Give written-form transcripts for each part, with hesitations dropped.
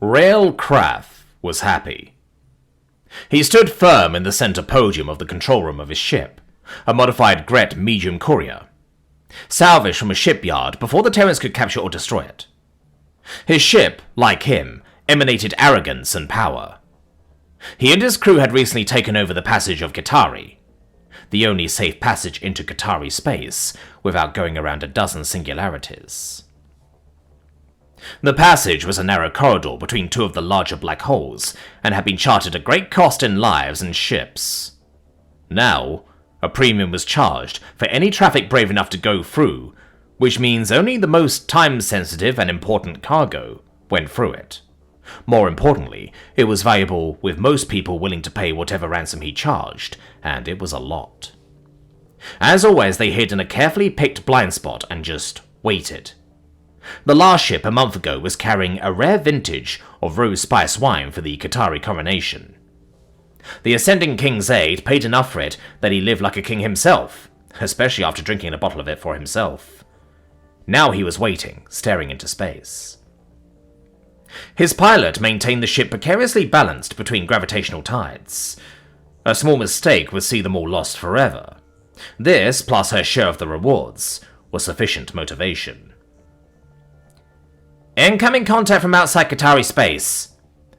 Real Kraft was happy. He stood firm in the center podium of the control room of his ship, a modified Gret medium courier, salvaged from a shipyard before the Terrans could capture or destroy it. His ship, like him, emanated arrogance and power. He and his crew had recently taken over the passage of Qitari, the only safe passage into Qitari space without going around a dozen singularities. The passage was a narrow corridor between two of the larger black holes and had been charted at great cost in lives and ships. Now, a premium was charged for any traffic brave enough to go through, which means only the most time-sensitive and important cargo went through it. More importantly, it was valuable with most people willing to pay whatever ransom he charged, and it was a lot. As always, they hid in a carefully picked blind spot and just waited. The last ship a month ago was carrying a rare vintage of rose spice wine for the Qitari coronation. The ascending king's aide paid enough for it that he lived like a king himself, especially after drinking a bottle of it for himself. Now he was waiting, staring into space. His pilot maintained the ship precariously balanced between gravitational tides. A small mistake would see them all lost forever. This, plus her share of the rewards, was sufficient motivation. "Incoming contact from outside Qitari space,"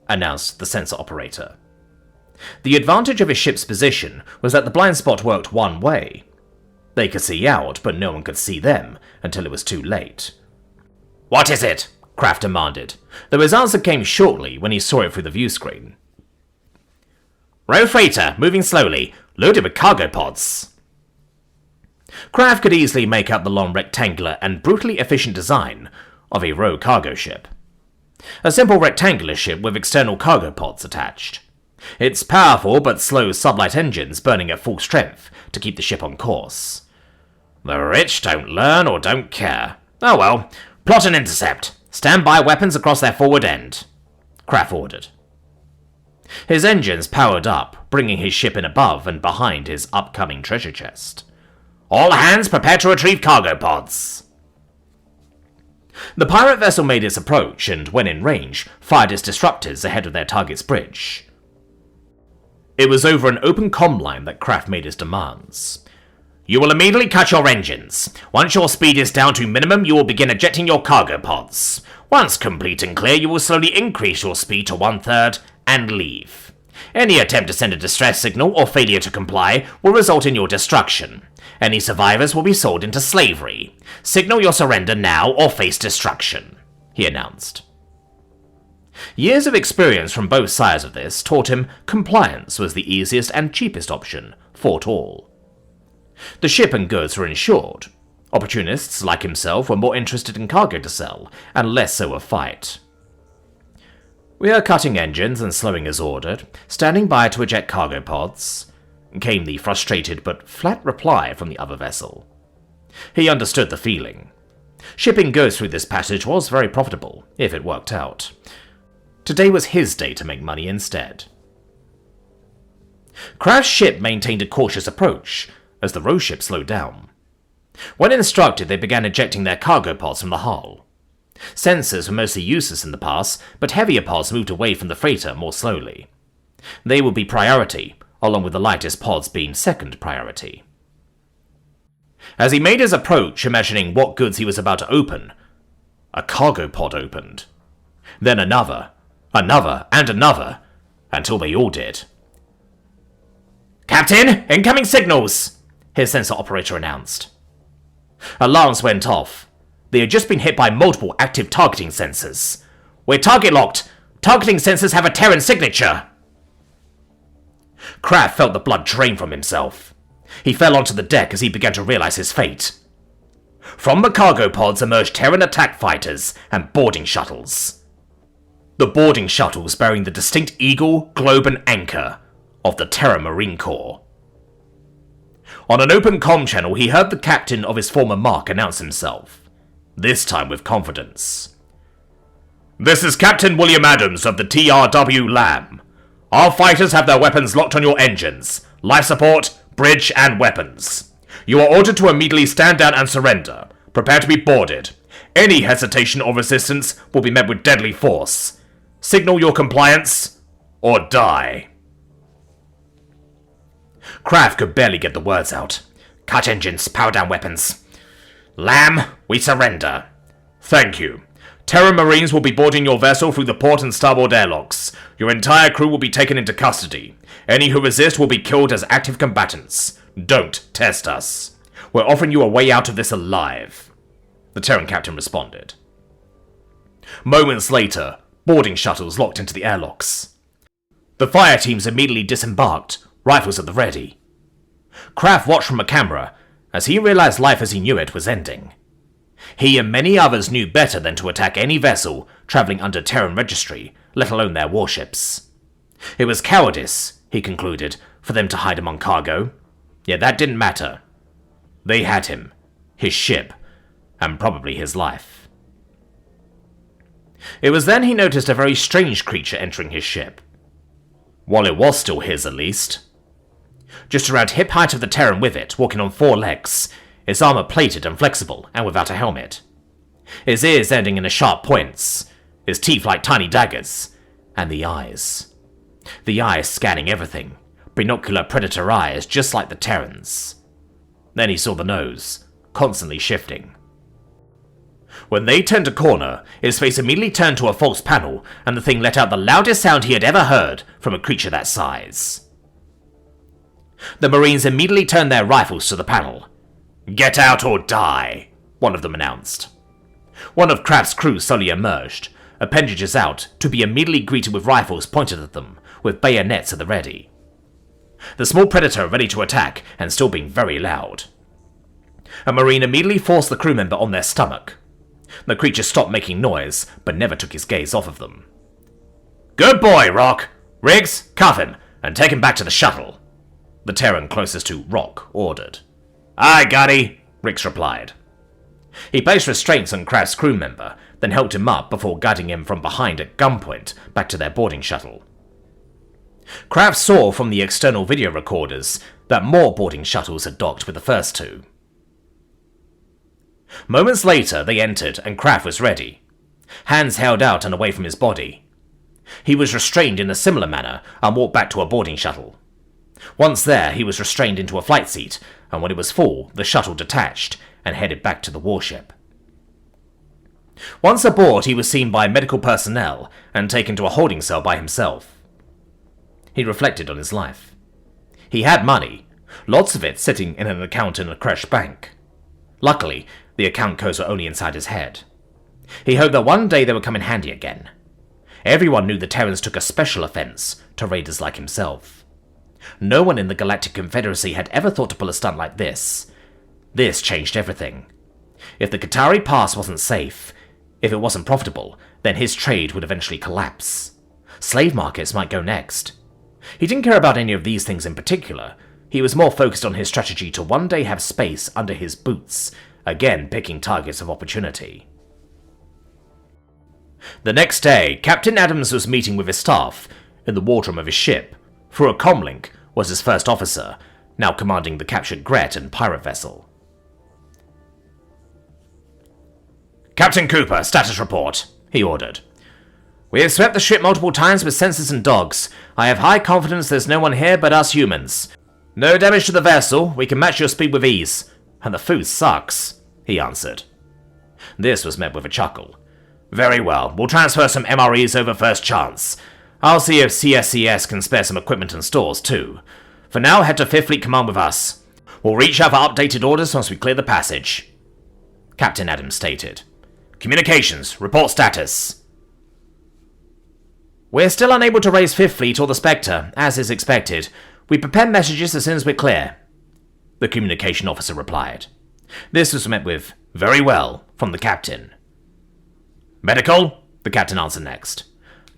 announced the sensor operator. The advantage of his ship's position was that the blind spot worked one way. They could see out, but no one could see them until it was too late. "What is it?" Kraft demanded, though his answer came shortly when he saw it through the view screen. "Row freighter, moving slowly, loaded with cargo pods." Kraft could easily make out the long rectangular and brutally efficient design of a row cargo ship. A simple rectangular ship with external cargo pods attached. Its powerful but slow sublight engines burning at full strength to keep the ship on course. "The rich don't learn or don't care. Oh well, plot an intercept. Stand by weapons across their forward end," Kraft ordered. His engines powered up, bringing his ship in above and behind his upcoming treasure chest. "All hands prepare to retrieve cargo pods." The pirate vessel made its approach and, when in range, fired its disruptors ahead of their target's bridge. It was over an open comm line that Kraft made his demands. "You will immediately cut your engines. Once your speed is down to minimum, you will begin ejecting your cargo pods. Once complete and clear, you will slowly increase your speed to 1/3 and leave. Any attempt to send a distress signal or failure to comply will result in your destruction. Any survivors will be sold into slavery. Signal your surrender now or face destruction," he announced. Years of experience from both sides of this taught him compliance was the easiest and cheapest option, fought all. The ship and goods were insured. Opportunists like himself were more interested in cargo to sell, and less so of fight. "We are cutting engines and slowing as ordered, standing by to eject cargo pods," came the frustrated but flat reply from the other vessel. He understood the feeling. Shipping goods through this passage was very profitable, if it worked out. Today was his day to make money instead. Kraft's ship maintained a cautious approach, as the row ship slowed down. When instructed, they began ejecting their cargo pods from the hull. Sensors were mostly useless in the past, but heavier pods moved away from the freighter more slowly. They would be priority, along with the lightest pods being second priority. As he made his approach, imagining what goods he was about to open, a cargo pod opened. Then another, and another, until they all did. "Captain, incoming signals!" his sensor operator announced. Alarms went off. They had just been hit by multiple active targeting sensors. "We're target locked! Targeting sensors have a Terran signature!" Kraft felt the blood drain from himself. He fell onto the deck as he began to realize his fate. From the cargo pods emerged Terran attack fighters and boarding shuttles. The boarding shuttles bearing the distinct eagle, globe, and anchor of the Terran Marine Corps. On an open comm channel, he heard the captain of his former mark announce himself, this time with confidence. "This is Captain William Adams of the TRW Lamb. Our fighters have their weapons locked on your engines, life support, bridge, and weapons. You are ordered to immediately stand down and surrender. Prepare to be boarded. Any hesitation or resistance will be met with deadly force. Signal your compliance, or die. Kraft could barely get the words out. Cut engines, power down weapons. Lamb, we surrender. Thank you. Terran Marines will be boarding your vessel through the port and starboard airlocks. Your entire crew will be taken into custody. Any who resist will be killed as active combatants. Don't test us. We're offering you a way out of this alive. The Terran captain responded. Moments later, boarding shuttles locked into the airlocks. The fire teams immediately disembarked, rifles at the ready. Kraft watched from a camera as he realized life as he knew it was ending. He and many others knew better than to attack any vessel traveling under Terran registry, let alone their warships. It was cowardice, he concluded, for them to hide among cargo. Yet that didn't matter. They had him, his ship, and probably his life. It was then he noticed a very strange creature entering his ship. While it was still his, at least. Just around hip height of the Terran with it, walking on 4 legs, his armor plated and flexible, and without a helmet. His ears ending in sharp points, his teeth like tiny daggers, and the eyes. The eyes scanning everything, binocular predator eyes just like the Terrans. Then he saw the nose, constantly shifting. When they turned a corner, his face immediately turned to a false panel, and the thing let out the loudest sound he had ever heard from a creature that size. The Marines immediately turned their rifles to the panel. "Get out or die," one of them announced. One of Kraft's crew slowly emerged, appendages out, to be immediately greeted with rifles pointed at them, with bayonets at the ready. The small predator ready to attack, and still being very loud. A Marine immediately forced the crew member on their stomach. The creature stopped making noise, but never took his gaze off of them. "Good boy, Rock! Riggs, cuff him, and take him back to the shuttle," the Terran closest to Rock ordered. "Aye, Gunny," Riggs replied. He placed restraints on Kraft's crew member, then helped him up before guiding him from behind at gunpoint back to their boarding shuttle. Kraft saw from the external video recorders that more boarding shuttles had docked with the first 2. Moments later, they entered and Kraft was ready, hands held out and away from his body. He was restrained in a similar manner and walked back to a boarding shuttle. Once there, he was restrained into a flight seat, and when it was full, the shuttle detached and headed back to the warship. Once aboard, he was seen by medical personnel and taken to a holding cell by himself. He reflected on his life. He had money, lots of it sitting in an account in a Kresh bank. Luckily, the account codes were only inside his head. He hoped that one day they would come in handy again. Everyone knew the Terrans took a special offense to raiders like himself. No one in the Galactic Confederacy had ever thought to pull a stunt like this. This changed everything. If the Qatari Pass wasn't safe, if it wasn't profitable, then his trade would eventually collapse. Slave markets might go next. He didn't care about any of these things in particular. He was more focused on his strategy to one day have space under his boots, again picking targets of opportunity. The next day, Captain Adams was meeting with his staff in the wardroom of his ship. Through a comlink was his first officer, now commanding the captured Gret and pirate vessel. "Captain Cooper, status report," he ordered. "We have swept the ship multiple times with sensors and dogs. I have high confidence there's no one here but us humans. No damage to the vessel, we can match your speed with ease. And the food sucks," he answered. This was met with a chuckle. "Very well, we'll transfer some MREs over first chance. I'll see if CSCS can spare some equipment and stores too. For now, head to 5th Fleet Command with us. We'll reach out for updated orders once we clear the passage," Captain Adams stated. "Communications, report status." "We're still unable to raise 5th Fleet or the Spectre, as is expected. We prepare messages as soon as we're clear," the communication officer replied. This was met with, "Very well," from the captain. "Medical?" the captain answered next.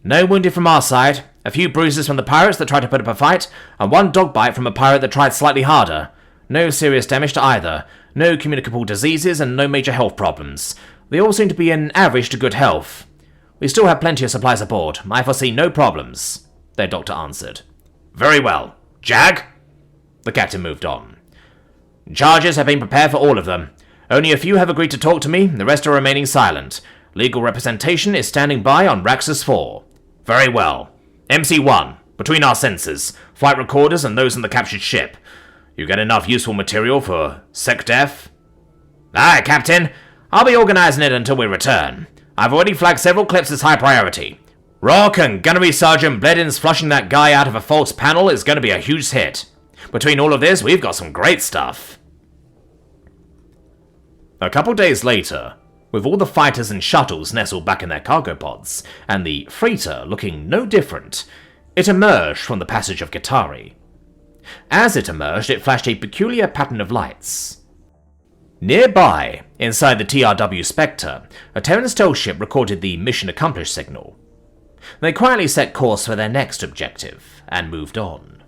"No wounded from our side. A few bruises from the pirates that tried to put up a fight, and one dog bite from a pirate that tried slightly harder. No serious damage to either. No communicable diseases and no major health problems. They all seem to be in average to good health. We still have plenty of supplies aboard. I foresee no problems," their doctor answered. "Very well. Jag?" The captain moved on. "Charges have been prepared for all of them. Only a few have agreed to talk to me, the rest are remaining silent. Legal representation is standing by on Raxus 4. Very well. MC-1, between our sensors, flight recorders, and those on the captured ship. You get enough useful material for SecDef? Aye, Captain. I'll be organizing it until we return. I've already flagged several clips as high priority. Rock and Gunnery Sergeant Bledin's flushing that guy out of a false panel is going to be a huge hit. Between all of this, we've got some great stuff. A couple days later, with all the fighters and shuttles nestled back in their cargo pods, and the freighter looking no different, it emerged from the passage of Gitari. As it emerged, it flashed a peculiar pattern of lights. Nearby, inside the TRW Spectre, a Terran stealth ship recorded the mission accomplished signal. They quietly set course for their next objective, and moved on.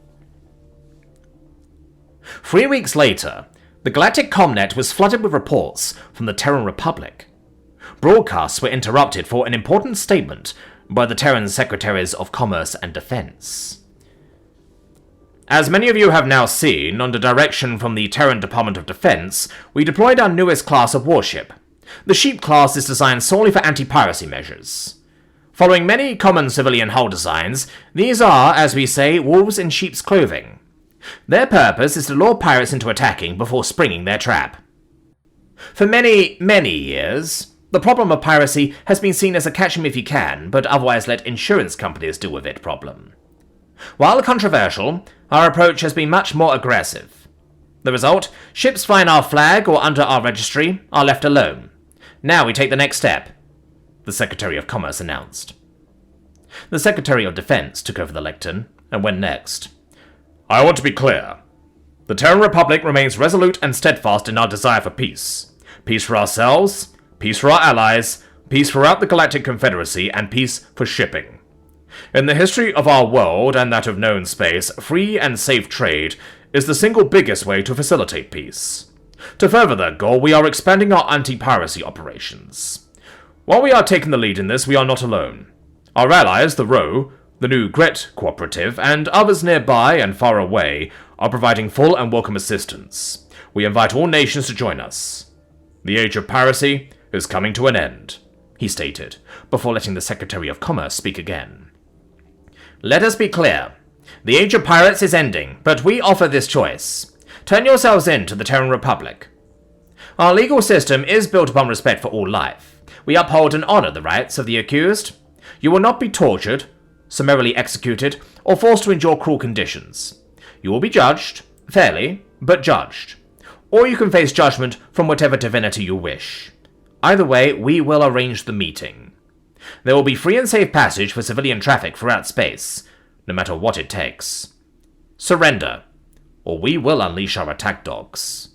3 weeks later, the Galactic Comnet was flooded with reports from the Terran Republic. Broadcasts were interrupted for an important statement by the Terran Secretaries of Commerce and Defense. As many of you have now seen, under direction from the Terran Department of Defense, we deployed our newest class of warship. The Sheep class is designed solely for anti-piracy measures. Following many common civilian hull designs, these are, as we say, wolves in sheep's clothing. Their purpose is to lure pirates into attacking before springing their trap. For many, many years, the problem of piracy has been seen as a catch-'em-if-you-can, but otherwise let insurance companies deal with it problem. While controversial, our approach has been much more aggressive. The result, ships flying our flag or under our registry are left alone. Now we take the next step, the Secretary of Commerce announced. The Secretary of Defense took over the lectern and went next. I want to be clear. The Terran Republic remains resolute and steadfast in our desire for peace. Peace for ourselves, peace for our allies, peace throughout the Galactic Confederacy, and peace for shipping. In the history of our world and that of known space, free and safe trade is the single biggest way to facilitate peace. To further that goal, we are expanding our anti-piracy operations. While we are taking the lead in this, we are not alone. Our allies, the Row, the new Gret Cooperative, and others nearby and far away are providing full and welcome assistance. We invite all nations to join us. The age of piracy is coming to an end, he stated, before letting the Secretary of Commerce speak again. Let us be clear. The age of pirates is ending, but we offer this choice. Turn yourselves in to the Terran Republic. Our legal system is built upon respect for all life. We uphold and honor the rights of the accused. You will not be tortured, summarily executed, or forced to endure cruel conditions. You will be judged, fairly, but judged. Or you can face judgment from whatever divinity you wish. Either way, we will arrange the meeting. There will be free and safe passage for civilian traffic throughout space, no matter what it takes. Surrender, or we will unleash our attack dogs.